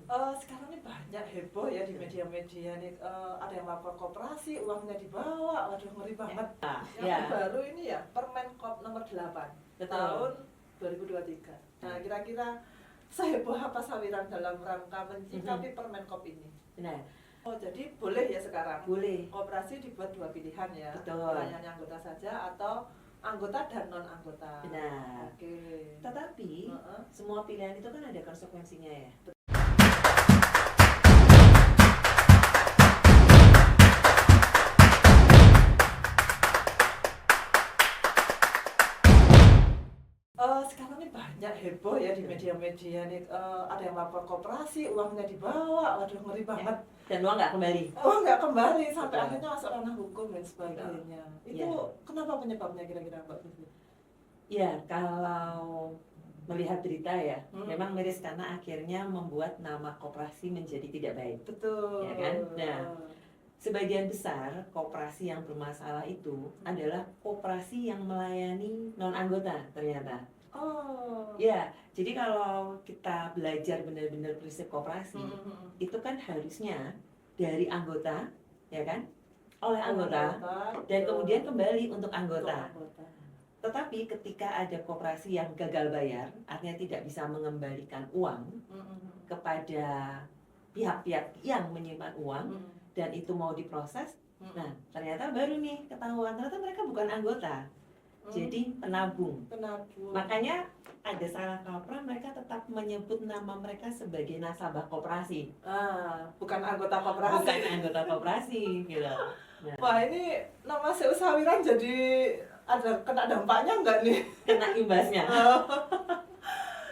Sekarang ini banyak heboh ya di media-media nih, ada yang lapor koperasi, uangnya dibawa, waduh ngeri banget. Yang baru ini ya Permenkop nomor 8 tahun 2023. Nah, kira-kira seheboh apa Sawiran dalam rangka menyikapi Permenkop ini? Benar. Oh, jadi boleh ya sekarang? Boleh. Koperasi dibuat dua pilihan ya? Betul. Melayani anggota saja atau anggota dan non-anggota? Benar. Oke. Tetapi semua pilihan itu kan ada konsekuensinya ya. Sekarang ini banyak heboh ya di media-media nih, ada yang lapor koperasi, uangnya dibawa, waduh ngeri banget. Dan uang nggak kembali. Uang nggak kembali sampai akhirnya masuk ranah hukum dan sebagainya. Itu kenapa penyebabnya kira-kira Mbak Susi? Ya, kalau melihat berita ya, memang miris karena akhirnya membuat nama koperasi menjadi tidak baik. Betul. Ya kan? Nah, sebagian besar koperasi yang bermasalah itu adalah koperasi yang melayani non-anggota ternyata. Oh. Ya, jadi kalau kita belajar benar-benar prinsip koperasi, itu kan harusnya dari anggota, ya kan? Oleh anggota, dan kemudian kembali untuk anggota. Tetapi ketika ada koperasi yang gagal bayar, artinya tidak bisa mengembalikan uang kepada pihak-pihak yang menyimpan uang, dan itu mau diproses, nah ternyata baru nih ketahuan, ternyata mereka bukan anggota, jadi penabung. Makanya ada salah kaprah, mereka tetap menyebut nama mereka sebagai nasabah koperasi. Bukan anggota koperasi. Bukan anggota koperasi, gitu. Nah. Wah, ini nama Sawiran jadi ada kena dampaknya nggak nih? Kena imbasnya.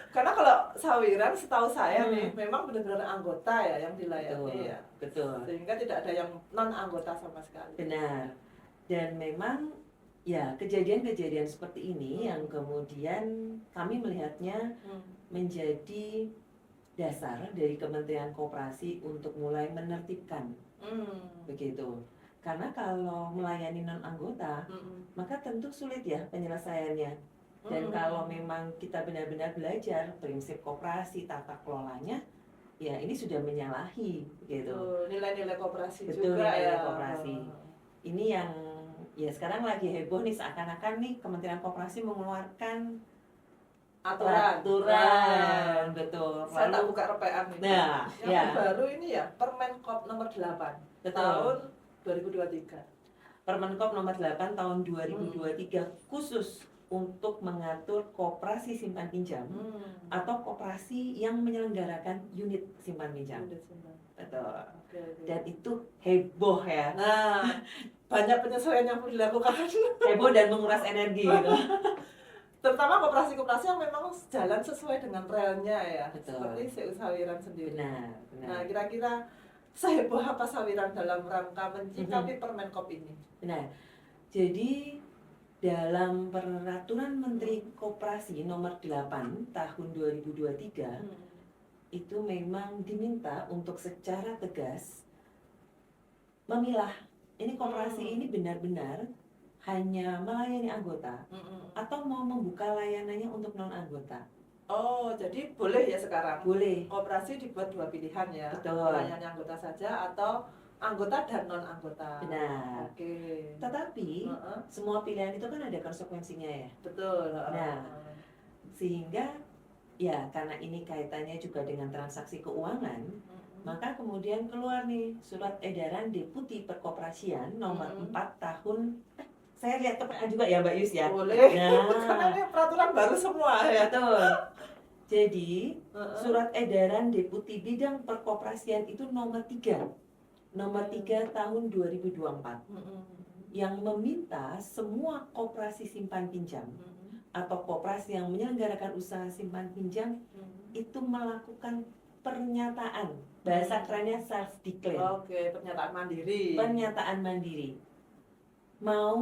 Karena kalau Sawiran setahu saya nih memang benar-benar anggota ya yang dilayani ya. Betul. Sehingga tidak ada yang non anggota sama sekali. Benar. Dan memang ya kejadian-kejadian seperti ini yang kemudian kami melihatnya menjadi dasar dari Kementerian Koperasi untuk mulai menertibkan. Begitu. Karena kalau melayani non anggota, maka tentu sulit ya penyelesaiannya. Dan kalau memang kita benar-benar belajar prinsip koperasi, tata kelolanya, ya ini sudah menyalahi gitu. Nilai-nilai koperasi betul, juga nilai ya. Koperasi. Ini yang ya sekarang lagi heboh nih, seakan-akan nih Kementerian Koperasi mengeluarkan aturan. Betul. Saya tak buka repean nih. Nah, yang baru ini ya Permenkop nomor 8 tahun 2023. Permenkop nomor 8 tahun 2023 khusus untuk mengatur koperasi simpan pinjam atau koperasi yang menyelenggarakan unit simpan pinjam. Betul. Dan itu heboh ya. Nah, banyak penyesuaian yang perlu dilakukan. Heboh dan menguras energi gitu. Terutama koperasi-koperasi yang memang jalan sesuai dengan relnya ya. Betul. Seperti Sawiran sendiri. Benar. Nah, kira-kira seheboh apa Sawiran dalam rangka menyikapi Permenkop ini? Benar. Jadi dalam Peraturan Menteri Koperasi nomor 8 tahun 2023 itu memang diminta untuk secara tegas memilah ini koperasi ini benar-benar hanya melayani anggota atau mau membuka layanannya untuk non anggota. Oh, jadi boleh ya sekarang? Boleh. Koperasi dibuat dua pilihan ya? Betul. Melayani anggota saja atau anggota dan non anggota. Benar. Oke. Tetapi semua pilihan itu kan ada konsekuensinya ya. Betul. Nah, sehingga ya karena ini kaitannya juga dengan transaksi keuangan, maka kemudian keluar nih surat edaran Deputi Perkoperasian nomor 4 tahun. Saya lihat kepean juga ya Mbak Yus ya. Boleh. Karena ini peraturan baru semua ya. Betul. Jadi surat edaran Deputi Bidang Perkoperasian itu nomor 3 tahun 2024 yang meminta semua koperasi simpan pinjam atau koperasi yang menyelenggarakan usaha simpan pinjam itu melakukan pernyataan, bahasa kerennya self declare. Oke, pernyataan mandiri. Pernyataan mandiri. Mau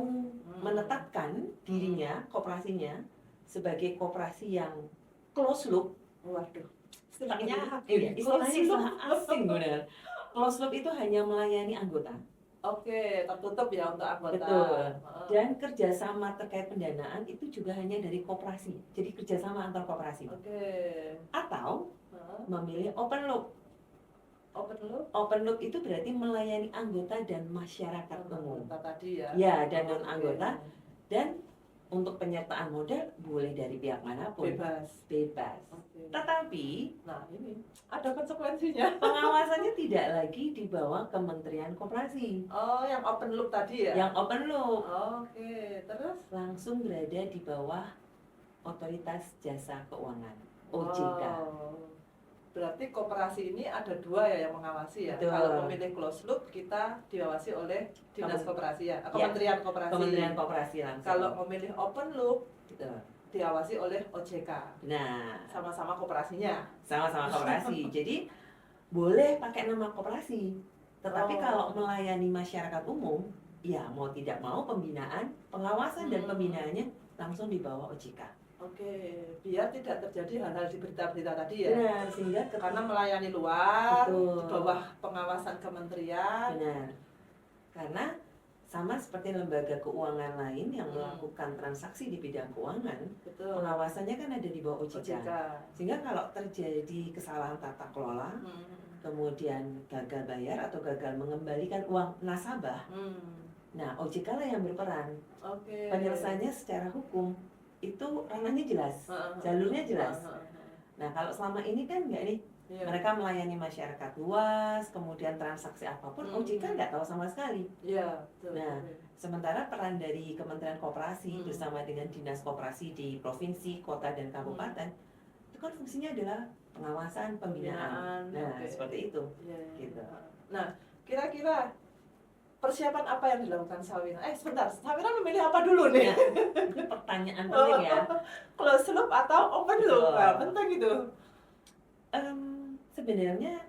menetapkan dirinya, koperasinya sebagai koperasi yang close loop. Waduh. Istilahnya asing benar. Close loop itu hanya melayani anggota. Oke, tertutup ya untuk anggota. Betul. Dan kerjasama terkait pendanaan itu juga hanya dari koperasi. Jadi kerjasama antar koperasi. Oke. Atau memilih open loop. Open loop itu berarti melayani anggota dan masyarakat umum. Anggota tadi ya. Ya, dan non-anggota. Dan untuk penyertaan modal boleh dari pihak manapun. Bebas. Okay. Tetapi, nah ini ada konsekuensinya. Pengawasannya tidak lagi di bawah Kementerian Koperasi. Oh, yang open loop tadi ya? Yang open loop. Oke, terus? Langsung berada di bawah Otoritas Jasa Keuangan, OJK. Berarti koperasi ini ada dua ya yang mengawasi ya. Betul. Kalau memilih closed loop kita diawasi oleh Dinas Koperasi ya, Kementerian Koperasi. Kementerian Koperasi langsung. Kalau memilih open loop, betul, diawasi oleh OJK. Nah, sama-sama koperasinya. Sama-sama koperasi. Jadi boleh pakai nama koperasi. Tetapi kalau melayani masyarakat umum, ya mau tidak mau pembinaan, pengawasan dan pembinaannya langsung di bawah OJK. Oke, biar tidak terjadi hal-hal di berita-berita tadi ya. Benar, sehingga karena melayani luar, betul, di bawah pengawasan kementerian. Benar. Karena sama seperti lembaga keuangan lain yang melakukan transaksi di bidang keuangan, betul, pengawasannya kan ada di bawah OJK. Sehingga kalau terjadi kesalahan tata kelola, kemudian gagal bayar atau gagal mengembalikan uang nasabah, nah OJK lah yang berperan. Penyelesaiannya secara hukum itu ranahnya jelas, jalurnya jelas. Nah kalau selama ini kan enggak nih, mereka melayani masyarakat luas, kemudian transaksi apapun OJK nggak tahu sama sekali. Nah sementara peran dari Kementerian Koperasi bersama dengan Dinas Koperasi di provinsi, kota dan kabupaten itu kan fungsinya adalah pengawasan, pembinaan. Nah seperti itu. Gitu. Nah kira-kira persiapan apa yang dilakukan Sawina? Sebentar, Sawina memilih apa dulu nih? Ya, itu pertanyaan penting ya. Closed loop atau open loop? Nah, penting itu. Sebenarnya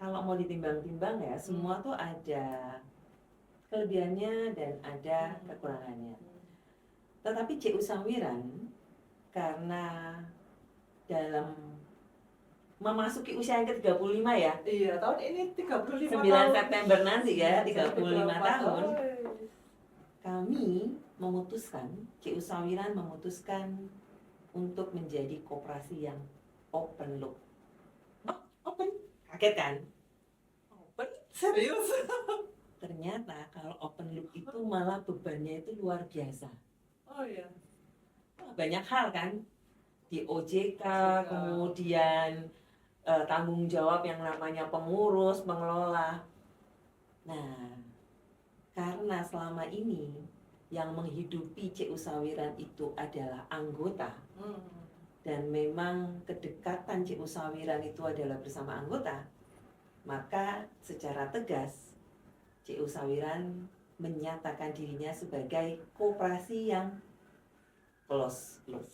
kalau mau ditimbang-timbang ya, semua tuh ada kelebihannya dan ada kekurangannya. Tetapi CU Sawiran karena dalam memasuki usia yang ke-35 ya. Iya, tahun ini 35 9 tahun. September nanti ya, 35 tahun. Kami memutuskan, CU Sawiran memutuskan untuk menjadi koperasi yang open loop. Open? Kaget kan? Open? Serius? Ternyata kalau open loop itu malah bebannya itu luar biasa. Oh iya. Banyak hal kan? Di OJK, kemudian tanggung jawab yang namanya pengurus, pengelola. Nah, karena selama ini yang menghidupi CU Sawiran itu adalah anggota, dan memang kedekatan CU Sawiran itu adalah bersama anggota, maka secara tegas CU Sawiran menyatakan dirinya sebagai koperasi yang closed loop.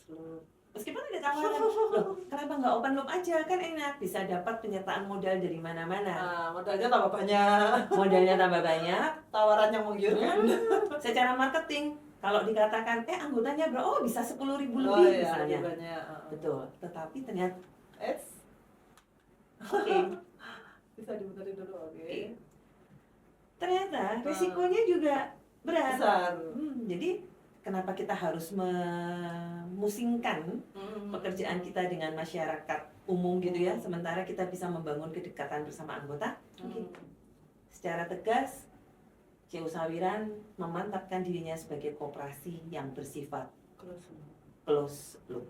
Meskipun ada tawaran, loh kenapa nggak open loop aja, kan enak, bisa dapat penyertaan modal dari mana-mana. Modalnya tambah banyak. Modalnya tambah banyak, tawaran yang menggiurkan. Secara marketing, kalau dikatakan anggotanya bisa 10.000 lebih misalnya. Betul, tetapi ternyata bisa diputerin dulu, oke. Ternyata risikonya juga berat. Besar. Jadi kenapa kita harus memusingkan pekerjaan kita dengan masyarakat umum gitu ya, sementara kita bisa membangun kedekatan bersama anggota? Secara tegas, CU Sawiran memantapkan dirinya sebagai koperasi yang bersifat closed loop.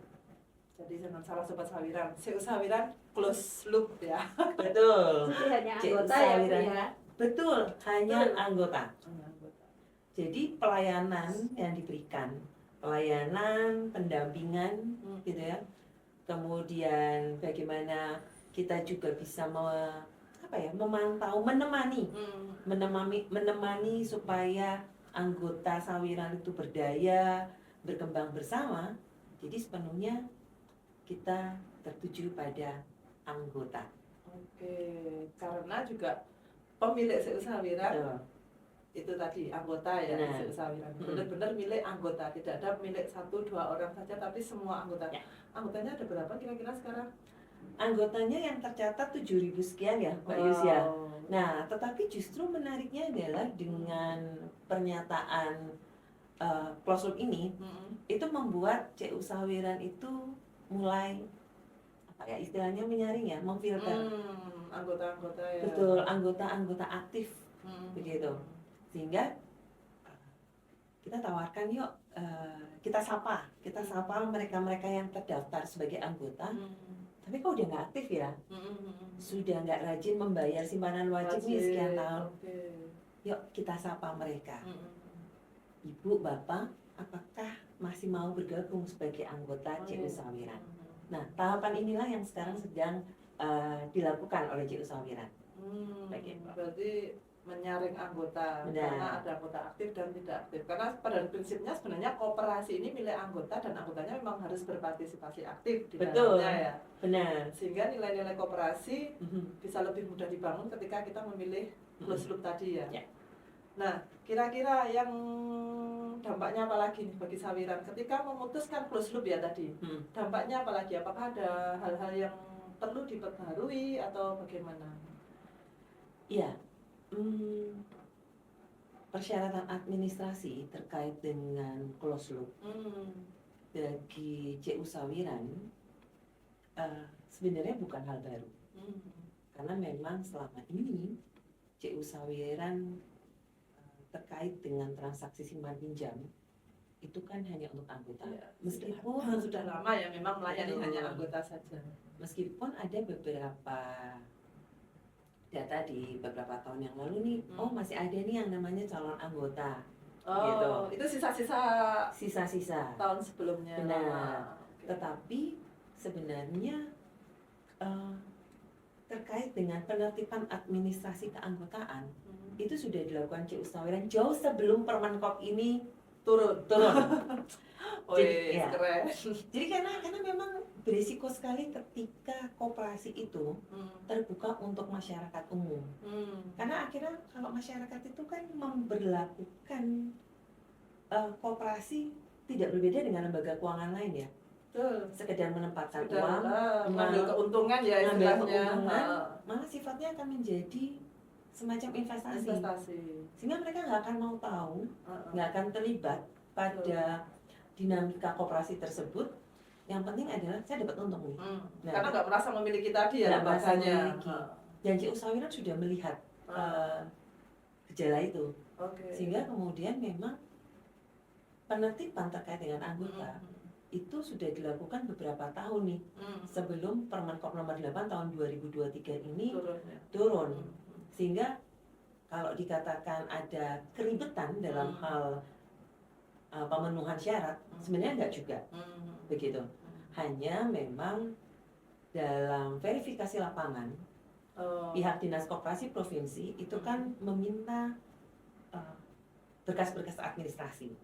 Jadi jangan salah Sobat Sawiran, CU Sawiran closed loop ya. Betul. Jadi hanya anggota ya, Bu ya? Betul, hanya anggota. Jadi pelayanan yang diberikan, pelayanan, pendampingan, gitu ya. Kemudian bagaimana kita juga bisa memantau, menemani supaya anggota Sawiran itu berdaya, berkembang bersama. Jadi sepenuhnya kita tertuju pada anggota. Oke, karena juga pemilik CU Sawiran itu tadi anggota ya, CU Sawiran benar-benar milik anggota, tidak ada milik 1-2 orang saja, tapi semua anggota. Anggotanya ada berapa kira-kira sekarang? Anggotanya yang tercatat 7.000 sekian ya, Mbak Yus ya. Nah, tetapi justru menariknya adalah dengan pernyataan closed loop ini, itu membuat CU Sawiran itu mulai ya istilahnya menyaring ya, memfilter. Anggota-anggota ya. Betul, anggota-anggota aktif begitu. Sehingga kita tawarkan yuk, kita sapa mereka-mereka yang terdaftar sebagai anggota. Tapi kok udah nggak aktif ya? Sudah nggak rajin membayar simpanan wajib nih sekian tahun. Yuk kita sapa mereka. Ibu, Bapak, apakah masih mau bergabung sebagai anggota CU Sawiran? Nah, tahapan inilah yang sekarang sedang dilakukan oleh CU Sawiran. Berarti menyaring anggota, karena ada anggota aktif dan tidak aktif. Karena pada prinsipnya sebenarnya koperasi ini milik anggota dan anggotanya memang harus berpartisipasi aktif di dalamnya ya. Benar. Sehingga nilai-nilai koperasi bisa lebih mudah dibangun ketika kita memilih closed loop tadi ya. Nah, kira-kira yang dampaknya apa lagi nih bagi Sawiran ketika memutuskan closed loop ya tadi? Dampaknya apa lagi? Apakah ada hal-hal yang perlu diperbarui atau bagaimana? Iya. Persyaratan administrasi terkait dengan closed loop bagi CU Sawiran sebenarnya bukan hal baru, karena memang selama ini CU Sawiran terkait dengan transaksi simpan pinjam itu kan hanya untuk anggota. Ya, meskipun sudah lama ya memang melayani hanya anggota saja. Meskipun ada beberapa data di beberapa tahun yang lalu nih, masih ada nih yang namanya calon anggota. Gitu. Itu sisa-sisa tahun sebelumnya. Benar. Tetapi sebenarnya terkait dengan penertiban administrasi keanggotaan itu sudah dilakukan CU Sawiran jauh sebelum Permenkop ini turun. Jadi, ya. Keren. Jadi karena memang berisiko sekali ketika koperasi itu terbuka untuk masyarakat umum. Karena akhirnya kalau masyarakat itu kan memberlakukan koperasi tidak berbeda dengan lembaga keuangan lain ya. Sekedar menempatkan uang, mengambil keuntungan ya istilahnya. Malah sifatnya akan menjadi semacam investasi. Sehingga mereka nggak akan mau tahu, nggak akan terlibat pada dinamika koperasi tersebut. Yang penting adalah saya dapat untung nih. Karena nggak merasa memiliki tadi ya lembaganya. Dan CU Sawiran sudah melihat gejala itu. Sehingga kemudian memang penertiban terkait dengan anggota itu sudah dilakukan beberapa tahun nih sebelum Permenkop nomor 8 tahun 2023 ini turun. Sehingga kalau dikatakan ada keribetan dalam hal pemenuhan syarat, sebenarnya enggak juga. Begitu. Hanya memang dalam verifikasi lapangan pihak Dinas Koperasi Provinsi itu kan meminta berkas-berkas administrasi.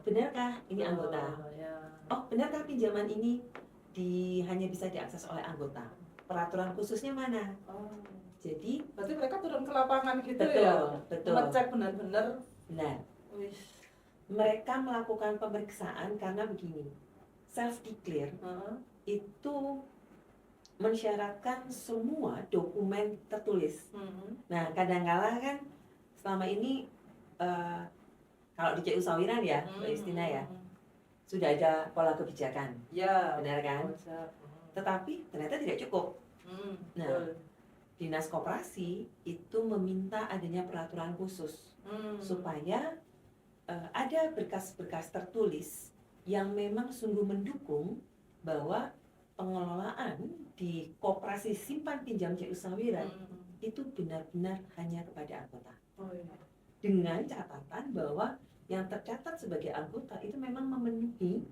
Benarkah ini anggota? Benarkah pinjaman ini hanya bisa diakses oleh anggota? Peraturan khususnya mana? Jadi berarti mereka turun ke lapangan gitu betul, ngecek benar-benar. Benar. Mereka melakukan pemeriksaan karena begini, self declare itu mensyaratkan semua dokumen tertulis. Nah, kadang-kala kan selama ini kalau di CU Sawiran ya, Mbak Istina ya, sudah ada pola kebijakan, benar kan? Tetapi ternyata tidak cukup. Nah, Dinas Koperasi itu meminta adanya peraturan khusus supaya ada berkas-berkas tertulis yang memang sungguh mendukung bahwa pengelolaan di koperasi simpan pinjam CU Sawiran itu benar-benar hanya kepada anggota. Dengan catatan bahwa yang tercatat sebagai anggota itu memang memenuhi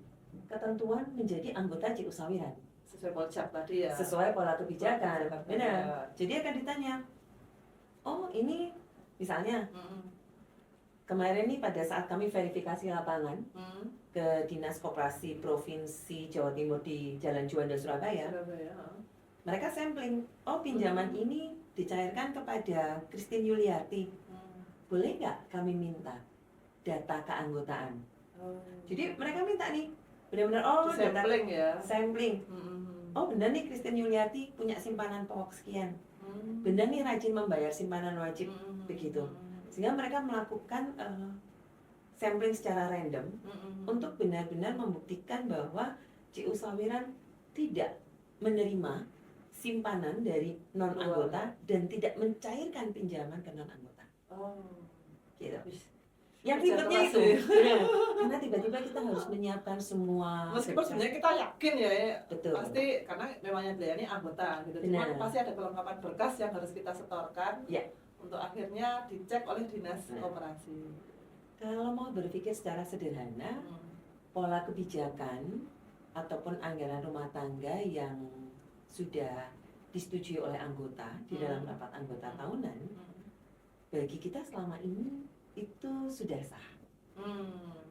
ketentuan menjadi anggota CU Sawiran. Sesuai pojak tadi ya. Sesuai pola kebijakan. Benar. Jadi akan ditanya, ini misalnya kemarin nih pada saat kami verifikasi lapangan ke Dinas Koperasi Provinsi Jawa Timur di Jalan Juanda Surabaya. Mereka sampling, pinjaman ini dicairkan kepada Christine Yuliarti. Boleh nggak kami minta data keanggotaan? Jadi mereka minta nih, benar-benar sampling ya. Sampling. Benar nih Christine Yuliarti punya simpanan pokok sekian. Benar nih rajin membayar simpanan wajib begitu. Sehingga mereka melakukan sampling secara random untuk benar-benar membuktikan bahwa CU Sawiran tidak menerima simpanan dari non anggota dan tidak mencairkan pinjaman ke non anggota. Gitu. Yang ribetnya itu, karena tiba-tiba kita harus menyiapkan semua. Meskipun sebenarnya kita yakin ya, betul. Pasti karena memang yang ini anggota gitu. Cuman pasti ada kelengkapan berkas yang harus kita setorkan untuk akhirnya dicek oleh dinas koperasi. Kalau mau berpikir secara sederhana, pola kebijakan ataupun anggaran rumah tangga yang sudah disetujui oleh anggota di dalam rapat anggota tahunan, bagi kita selama ini itu sudah sah.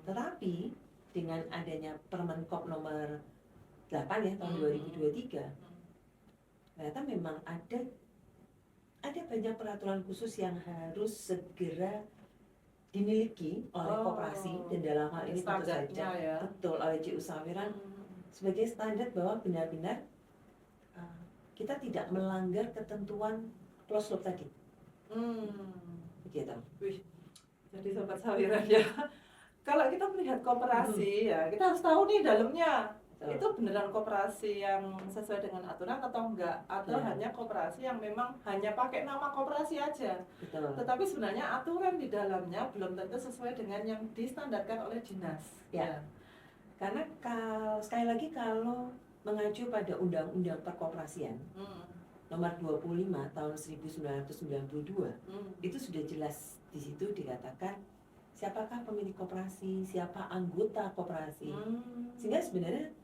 Tetapi dengan adanya Permenkop nomor 8 ya tahun 2023, ternyata memang ada banyak peraturan khusus yang harus segera dimiliki oleh koperasi dan dalam hal ini tentu saja betul oleh CU Sawiran sebagai standar bahwa benar-benar kita tidak melanggar ketentuan closed loop tadi. Begitu. Jadi Sobat Sawiran ya, kalau kita melihat koperasi ya kita harus tahu nih dalamnya itu beneran koperasi yang sesuai dengan aturan atau enggak, atau hanya koperasi yang memang hanya pakai nama koperasi aja. Tetapi sebenarnya aturan di dalamnya belum tentu sesuai dengan yang distandarkan oleh dinas. Karena sekali lagi kalau mengacu pada Undang-Undang Perkoperasian nomor 25 tahun 1992 itu sudah jelas di situ dikatakan siapakah pemilik koperasi, siapa anggota koperasi. Sehingga sebenarnya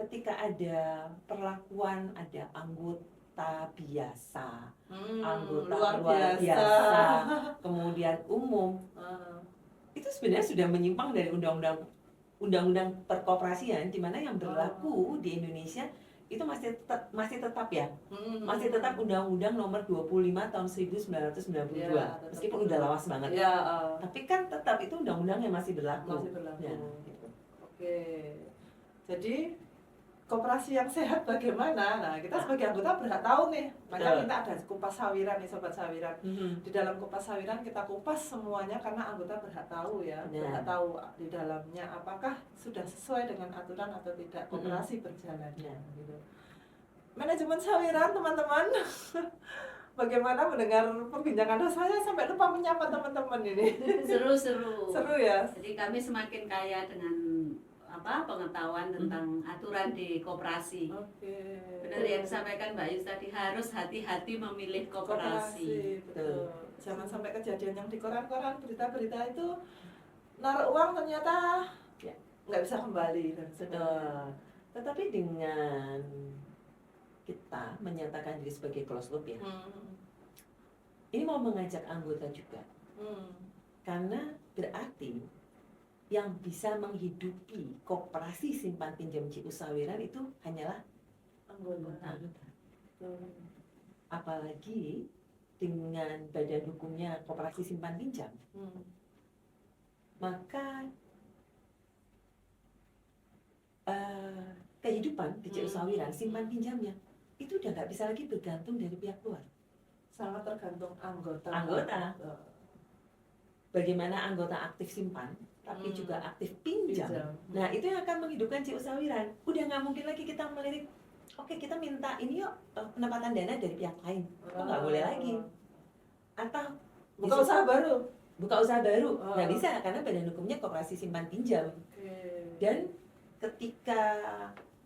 ketika ada perlakuan ada anggota biasa, anggota luar biasa, kemudian umum, itu sebenarnya sudah menyimpang dari undang-undang perkoperasian, di mana yang berlaku di Indonesia itu masih tetap ya, masih tetap Undang-Undang nomor 25 tahun 1992, meskipun udah lawas banget. Tapi kan tetap itu undang-undang yang masih berlaku. Gitu. Oke. Jadi koperasi yang sehat bagaimana? Nah, kita sebagai anggota berhak tahu nih. Maka kita ada kupas sawiran nih Sobat Sawiran. Di dalam kupas sawiran kita kupas semuanya karena anggota berhak tahu ya. Berhak tahu di dalamnya apakah sudah sesuai dengan aturan atau tidak koperasi berjalannya gitu. Manajemen sawiran teman-teman. Bagaimana mendengar perbincangan saya sampai lupa menyapa teman-teman ini. Seru ya. Jadi kami semakin kaya dengan pengetahuan tentang aturan di koperasi. Benar yang disampaikan Mbak Yus tadi, harus hati-hati memilih koperasi. Betul. Jangan sampai kejadian yang di koran-koran berita-berita itu naruh uang ternyata nggak bisa kembali dan Tetapi dengan kita menyatakan diri sebagai closed loop ya, ini mau mengajak anggota juga, karena berarti yang bisa menghidupi koperasi simpan pinjam CU Sawiran itu hanyalah anggota. Apalagi dengan badan hukumnya koperasi simpan pinjam, maka kehidupan di CU Sawiran simpan pinjamnya itu udah nggak bisa lagi bergantung dari pihak luar. Sangat tergantung anggota. Bagaimana anggota aktif simpan tapi juga aktif pinjam. Nah, itu yang akan menghidupkan CU Sawiran. Udah nggak mungkin lagi kita melirik, oke kita minta ini yuk penempatan dana dari pihak lain. Itu nggak boleh lagi. Atau buka usaha baru. Nggak bisa karena badan hukumnya koperasi simpan pinjam. Dan ketika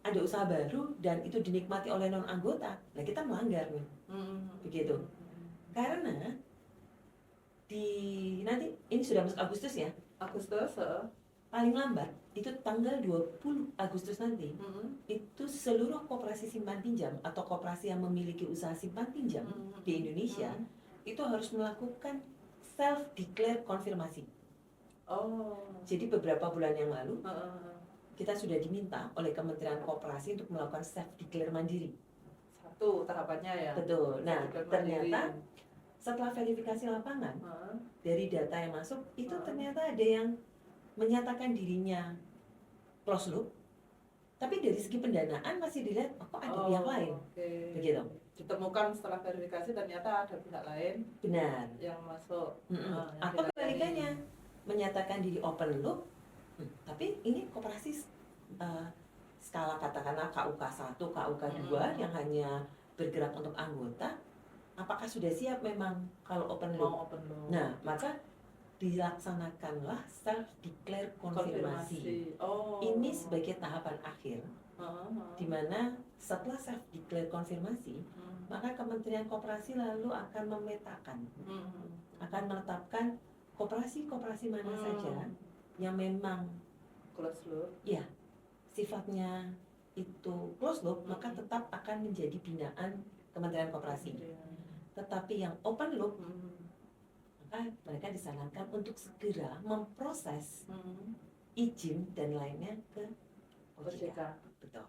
ada usaha baru dan itu dinikmati oleh non anggota, nah kita melanggar nih. Begitu. Karena nanti ini sudah masuk Agustus ya. Paling lambat itu tanggal 20 Agustus nanti, itu seluruh koperasi simpan pinjam atau koperasi yang memiliki usaha simpan pinjam di Indonesia itu harus melakukan self declare konfirmasi. Jadi beberapa bulan yang lalu kita sudah diminta oleh Kementerian Koperasi untuk melakukan self declare mandiri. Satu tahapannya ya. Betul. Nah, ternyata setelah verifikasi lapangan dari data yang masuk itu ternyata ada yang menyatakan dirinya closed loop, tapi dari segi pendanaan masih dilihat kok ada pihak lain. Begitu. Ditemukan setelah verifikasi ternyata ada pihak lain. Benar. Yang masuk. Atau kebalikannya menyatakan diri open loop, tapi ini koperasi skala katakanlah KUK 1, KUK 2 yang hanya bergerak untuk anggota, apakah sudah siap memang kalau open loop? Mau open loop. Nah, maka dilaksanakanlah self declare konfirmasi. Ini sebagai tahapan akhir, di mana setelah self declare konfirmasi, maka Kementerian Koperasi lalu akan memetakan, akan menetapkan koperasi-koperasi mana saja yang memang close loop, ya sifatnya itu close loop, maka tetap akan menjadi binaan Kementerian Koperasi. Tetapi yang open loop, maka mereka disarankan untuk segera memproses izin dan lainnya ke OJK. Betul.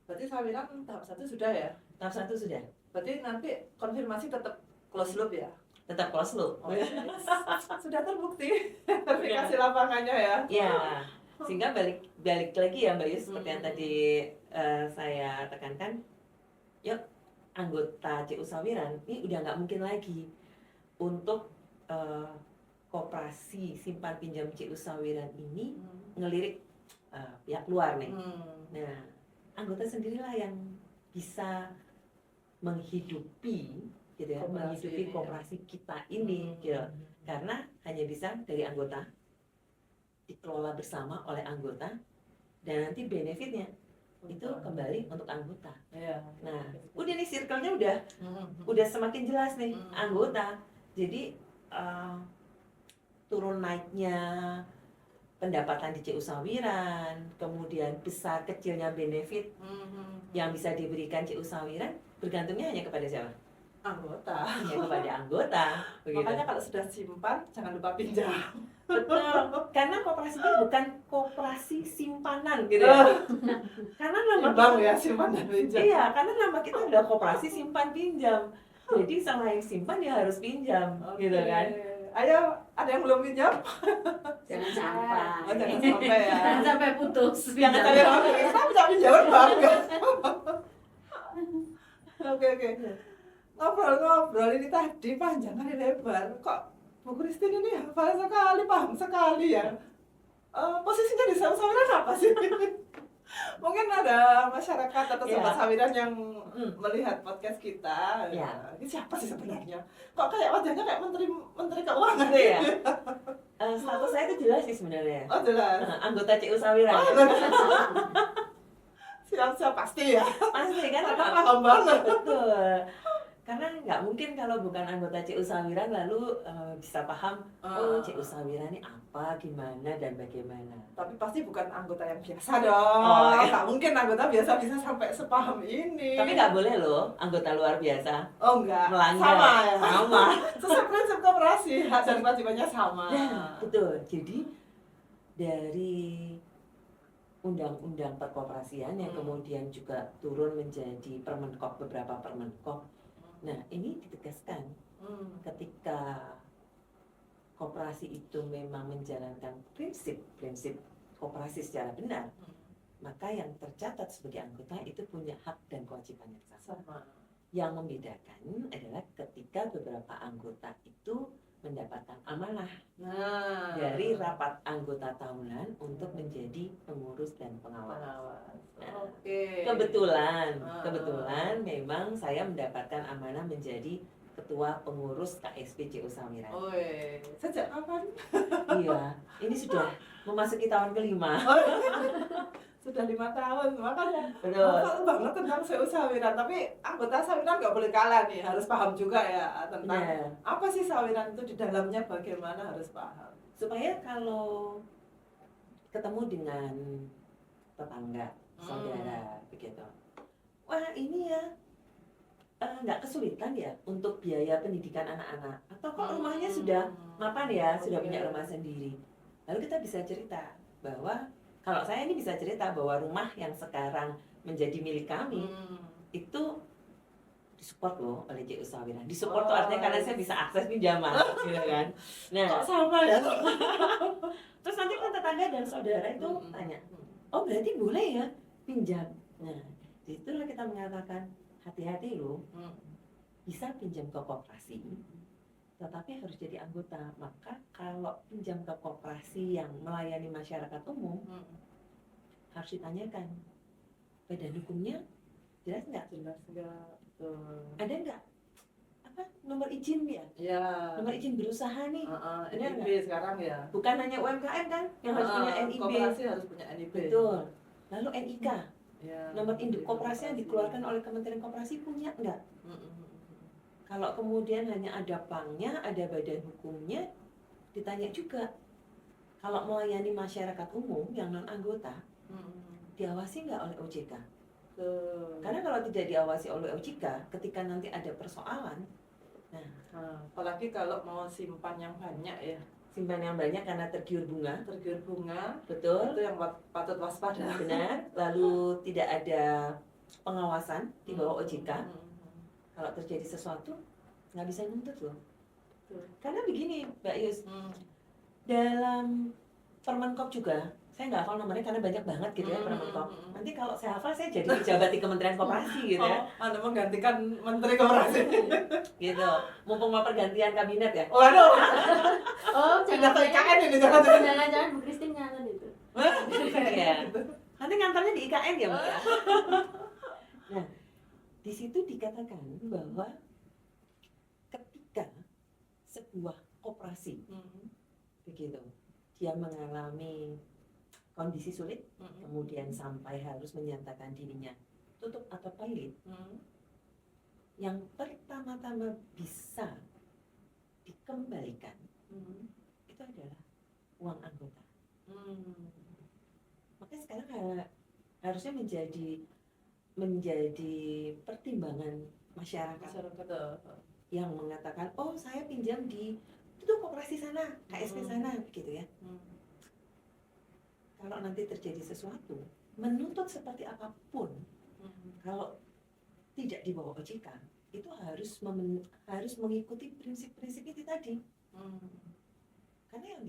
Berarti sawiran tahap 1 sudah ya? Tahap 1 sudah. Berarti nanti konfirmasi tetap close loop ya? Tetap close loop. Sudah terbukti verifikasi lapangannya ya? Ya, sehingga balik lagi ya Mbak Yus, seperti yang tadi saya tekankan, yuk anggota CU Sawiran ini udah nggak mungkin lagi untuk koperasi simpan pinjam CU Sawiran ini ngelirik pihak luar nih. Nah, anggota sendirilah yang bisa menghidupi gitu ya, menghidupi koperasi kita ini gitu. Karena hanya bisa dari anggota, dikelola bersama oleh anggota, dan nanti benefitnya itu kembali untuk anggota. Nah, udah nih circle-nya udah semakin jelas nih anggota. Jadi turun naiknya pendapatan di CU Sawiran, kemudian besar kecilnya benefit yang bisa diberikan CU Sawiran, bergantungnya hanya kepada siapa? Anggota. Hanya kepada anggota. Begitu. Makanya kalau sudah simpan, jangan lupa pinjam. Betul, karena koperasi itu bukan koperasi simpanan gitu ya. Karena nama Bang ya, simpan dan pinjam. Iya, karena nama kita adalah koperasi simpan pinjam. Jadi selain simpan dia harus pinjam, gitu kan? Ayo, ada yang belum pinjam? Jangan sampai. Jangan sampai ya. Jangan sampai putus. Jangan sampai orang kita bisa pinjam bangga. Oke. Ngobrol-ngobrol ini tadi panjang kali lebar. Kok Bu Christine ini hafal sekali, paham sekali ya. Posisinya di Sawiran apa sih? Mungkin ada masyarakat atau sobat Sawiran yang melihat podcast kita. Ini siapa sih sebenarnya? Kok kayak wajahnya kayak menteri keuangan ya? Status saya itu jelas sih sebenarnya. Oh jelas. Anggota CU Sawiran. Siap pasti ya. Pasti kan? Karena paham banget. Betul. Karena nggak mungkin kalau bukan anggota CU Sawiran lalu bisa paham CU Sawiran ini apa, gimana, dan bagaimana. Tapi pasti bukan anggota yang biasa dong. Nggak mungkin anggota biasa bisa sampai sepaham ini. Tapi nggak boleh loh anggota luar biasa. Oh enggak. Melanggar. Sama ya. Sama. Sesuai prinsip koperasi, hak dan kewajibannya sama. Nah, betul. Jadi dari undang-undang perkoperasian yang kemudian juga turun menjadi Permenkop, beberapa Permenkop. Nah, ini ditegaskan ketika koperasi itu memang menjalankan prinsip koperasi secara benar, maka yang tercatat sebagai anggota itu punya hak dan kewajiban yang sama. Yang membedakan adalah ketika beberapa anggota itu mendapatkan amanah dari rapat anggota tahunan untuk menjadi pengurus dan pengawas. Nah, kebetulan memang saya mendapatkan amanah menjadi ketua pengurus KSP CU Sawiran. Sejak kapan? Iya, ini sudah memasuki tahun kelima. Sudah 5 tahun, makanya betul banget tentang CU Sawiran. Tapi anggota Sawiran nggak boleh kalah nih, harus paham juga ya tentang apa sih Sawiran itu di dalamnya, bagaimana harus paham. Supaya kalau ketemu dengan tetangga, saudara, begitu. Wah ini ya nggak kesulitan ya untuk biaya pendidikan anak-anak. Atau kok rumahnya sudah mapan ya, sudah punya rumah sendiri. Lalu kita bisa cerita bahwa kalau saya ini bisa cerita bahwa rumah yang sekarang menjadi milik kami itu disupport loh oleh CU Sawiran. Disupport tuh artinya karena saya bisa akses pinjaman, gitu kan. Nah, kok sama ya? Terus nanti kan tetangga dan saudara itu tanya, oh berarti boleh ya pinjam. Nah, disitulah kita mengatakan hati-hati loh, bisa pinjam ke koperasi, tetapi harus jadi anggota. Maka kalau pinjam ke koperasi yang melayani masyarakat umum, harus ditanyakan badan hukumnya jelas nggak? Jelas nggak. Betul. Ada nggak apa nomor izin ya? Ya. Nomor izin berusaha nih. NIB sekarang ya. Bukan hanya UMKM kan yang harus punya NIB. Koperasi harus punya NIB. Betul. Lalu NIK. Ya, Nomor induk koperasi yang dikeluarkan oleh Kementerian Koperasi punya nggak? Kalau kemudian hanya ada banknya, ada badan hukumnya, ditanya juga. Kalau melayani masyarakat umum yang non anggota, diawasi nggak oleh OJK? Karena kalau tidak diawasi oleh OJK, ketika nanti ada persoalan, apalagi kalau mau simpan yang banyak ya, simpan yang banyak karena tergiur bunga, betul, betul, itu yang patut waspada. benar. Lalu tidak ada pengawasan di bawah OJK. Kalau terjadi sesuatu nggak bisa nuntut loh. Karena begini Mbak Yus, dalam Permenkop juga, saya nggak hafal nomornya karena banyak banget gitu ya Permenkop. Nanti kalau saya hafal saya jadi pejabat di Kementerian Koperasi gitu ya. Anda menggantikan Menteri Koperasi. Gitu. Mumpung mau pergantian kabinet ya. Waduh. Jangan Pindah ke IKN ini jangan-jangan. jangan Bu Christine nyatet itu. Iya. Nanti ngantarnya di IKN ya Mbak. Nah, di situ dikatakan bahwa ketika sebuah koperasi begitu dia mengalami kondisi sulit, kemudian sampai harus menyatakan dirinya tutup atau pilot, yang pertama-tama bisa dikembalikan itu adalah uang anggota. Makanya sekarang harusnya menjadi pertimbangan masyarakat yang mengatakan, oh saya pinjam di itu koperasi sana, KSP sana, gitu ya. Kalau nanti terjadi sesuatu, menuntut seperti apapun, kalau tidak di bawah OJK, itu harus mengikuti prinsip-prinsip itu tadi. Karena yang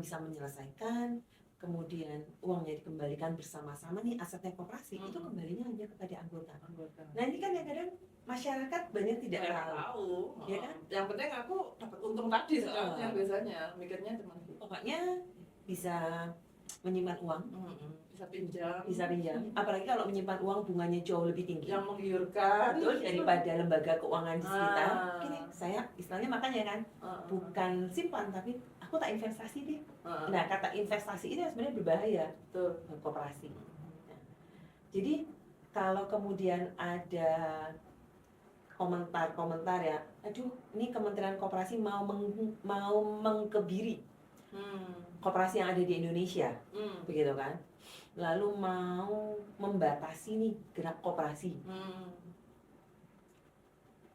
bisa menyelesaikan, kemudian uangnya dikembalikan bersama-sama nih asetnya koperasi, itu kembalinya hanya kepada anggota. Nah ini kan yang kadang masyarakat banyak tidak tahu, ya kan? Yang penting aku dapat untung tadi sekarang biasanya mikirnya cuma gitu. Pokoknya bisa menyimpan uang, bisa pinjam, apalagi kalau menyimpan uang bunganya jauh lebih tinggi yang menggiurkan betul daripada lembaga keuangan di sekitar. Gini, saya istilahnya makanya kan bukan simpan tapi aku tak investasi deh. Nah kata investasi ini sebenarnya berbahaya tuh koperasi. Nah, jadi kalau kemudian ada komentar ya, aduh ini Kementerian Koperasi mau mengkebiri koperasi yang ada di Indonesia, begitu kan? Lalu mau membatasi nih gerak koperasi.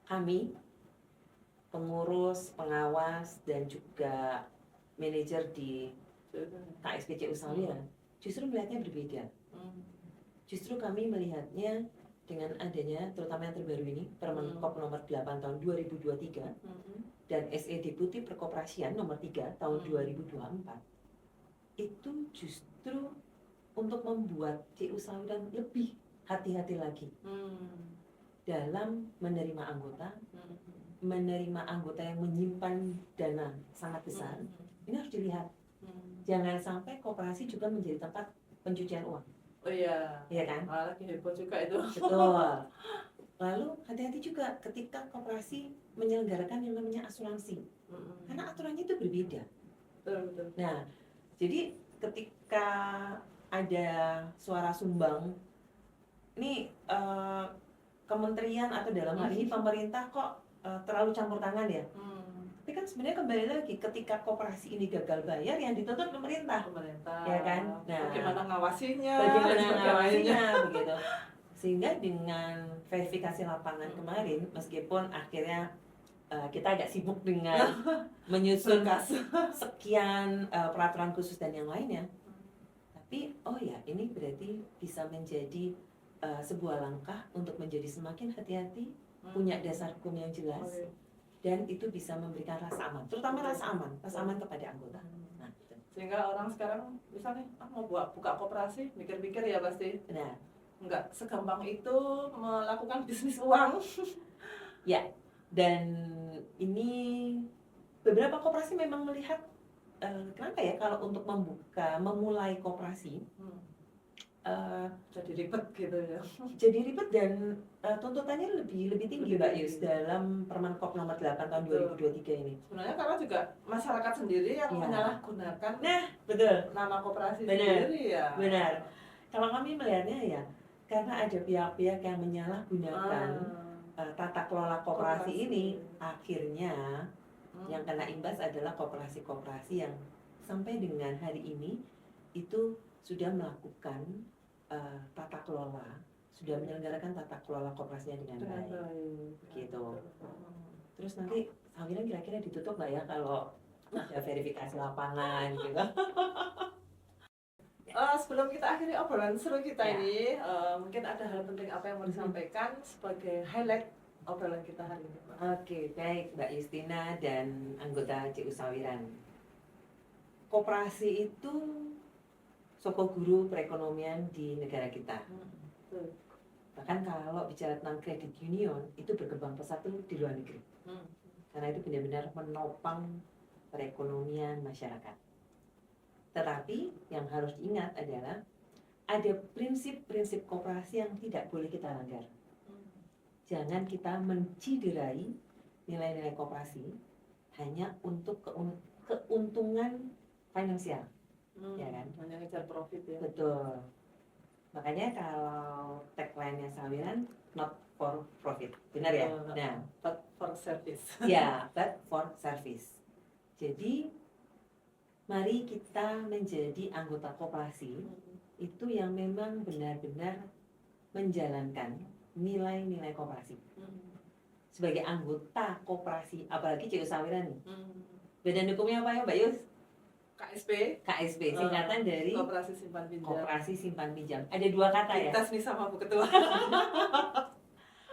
Kami pengurus, pengawas dan juga manajer di KSPC Usawira justru melihatnya berbeda. Justru kami melihatnya dengan adanya terutama yang terbaru ini Permenkop nomor 8 tahun 2023 dan SE Deputi Perkoperasian nomor 3 tahun 2024 itu justru untuk membuat CU Usawira lebih hati-hati lagi dalam menerima anggota yang menyimpan dana sangat besar. Ini harus dilihat, jangan sampai koperasi juga menjadi tempat pencucian uang. Oh iya, iya kan? Lagi heboh juga itu. Betul. Lalu hati-hati juga ketika koperasi menyelenggarakan yang namanya asuransi, karena aturannya itu berbeda. Betul. Nah, jadi ketika ada suara sumbang, ini kementerian atau dalam hal ini pemerintah kok terlalu campur tangan ya. Tapi kan sebenarnya kembali lagi ketika koperasi ini gagal bayar yang dituntut pemerintah, ya kan? Nah, bagaimana ngawasinya, begitu. Sehingga dengan verifikasi lapangan kemarin, meskipun akhirnya kita agak sibuk dengan menyusun sekian peraturan khusus dan yang lainnya, tapi oh ya ini berarti bisa menjadi sebuah langkah untuk menjadi semakin hati-hati, punya dasar hukum yang jelas. Dan itu bisa memberikan rasa aman, terutama rasa aman kepada anggota. Nah, gitu. Sehingga orang sekarang misalnya mau buka koperasi, mikir-mikir ya pasti. Benar. Enggak segampang itu melakukan bisnis uang. Ya, dan ini beberapa koperasi memang melihat kenapa ya kalau untuk memulai koperasi jadi ribet gitu ya. jadi ribet dan tuntutannya lebih tinggi Mbak Yus dalam Permenkop nomor 8 tahun 2023 ini. Sebenarnya karena juga masyarakat sendiri yang Iya. menyalahgunakan Nah, betul. nama koperasi Benar. sendiri ya. Benar. Kalau kami melihatnya ya, karena ada pihak-pihak yang menyalahgunakan tata kelola koperasi ini, akhirnya yang kena imbas adalah koperasi-koperasi yang sampai dengan hari ini itu sudah melakukan tata kelola, sudah menyelenggarakan tata kelola koperasinya dengan baik. Gitu. Terus nanti Sawiran kira-kira ditutup nggak ya kalau ada verifikasi lapangan gitu? Sebelum kita akhiri obrolan seru kita Ya. ini, mungkin ada hal penting apa yang mau disampaikan sebagai highlight obrolan kita hari ini, Mbak? Oke, baik Mbak Justina dan anggota CU Sawiran. Koperasi itu soko guru perekonomian di negara kita. Betul. Bahkan kalau bicara tentang credit union, itu berkembang pesat tuh di luar negeri. Karena itu benar-benar menopang perekonomian masyarakat. Tetapi yang harus diingat adalah ada prinsip-prinsip koperasi yang tidak boleh kita langgar. Jangan kita menciderai nilai-nilai koperasi hanya untuk keuntungan finansial, ya kan? Hanya ngejar profit ya. Betul. Makanya kalau tagline-nya Sawiran, not for profit, benar ya? Nah, But for service. ya, but for service. Jadi, mari kita menjadi anggota koperasi itu yang memang benar-benar menjalankan nilai-nilai koperasi. Sebagai anggota koperasi, apalagi CU Sawiran nih. Badan hukumnya apa ya Mbak Yus? KSP, KSP, singkatan dari Koperasi Simpan Pinjam. Koperasi Simpan Pinjam. Ada dua kata ya? Tes nih sama Bu Ketua.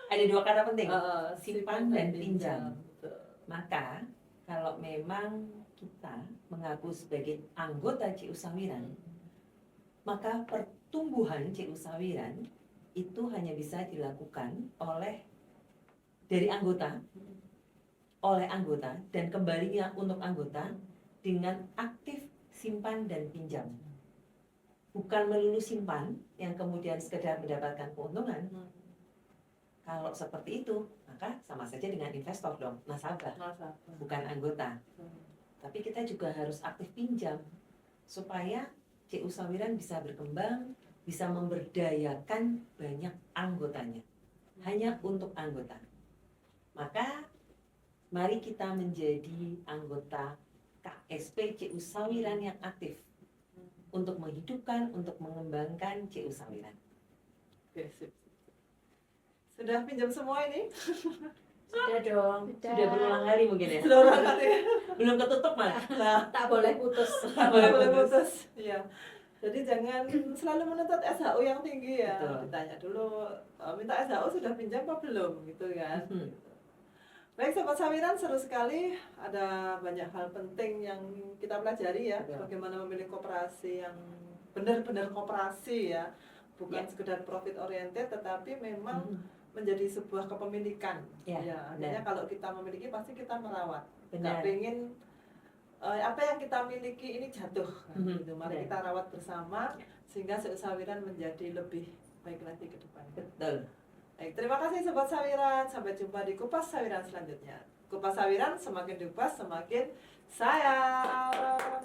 Ada dua kata penting, Simpan dan pinjam. Betul. Maka kalau memang kita mengaku sebagai anggota CU Sawiran, maka pertumbuhan CU Sawiran itu hanya bisa dilakukan dari anggota, oleh anggota dan kembalinya untuk anggota dengan aktif simpan dan pinjam. Bukan melulu simpan yang kemudian sekedar mendapatkan keuntungan. Kalau seperti itu, maka sama saja dengan investor dong, nasabah, bukan anggota. Tapi kita juga harus aktif pinjam supaya CU Sawiran bisa berkembang, bisa memberdayakan banyak anggotanya. Hanya untuk anggota. Maka mari kita menjadi anggota KSP CU Sawiran yang aktif untuk menghidupkan, untuk mengembangkan CU Sawiran. Oke, sip. Sudah pinjam semua ini? Sudah dong. Sudah berulang hari mungkin ya? Sudah orang kali. Belum ketutup malah. Nah, Tak boleh putus. tak boleh putus. Iya. Jadi jangan selalu menuntut SHU yang tinggi ya. Betul. Ditanya dulu, minta SHU sudah pinjam apa belum gitu kan. Hmm. Baik Sobat Sawiran, seru sekali. Ada banyak hal penting yang kita pelajari ya. Betul. Bagaimana memilih koperasi yang benar-benar koperasi ya. Bukan Ya. sekedar profit oriented, tetapi memang menjadi sebuah kepemilikan. Ya, Artinya kalau kita memiliki pasti kita merawat. Benar. Nggak pengen apa yang kita miliki ini jatuh. Gitu. Mari Benar. kita rawat bersama sehingga CU Sawiran menjadi lebih baik lagi ke depan. Betul. Baik, terima kasih Sobat Sawiran. Sampai jumpa di Kupas Sawiran selanjutnya. Kupas Sawiran semakin dikupas semakin sayang.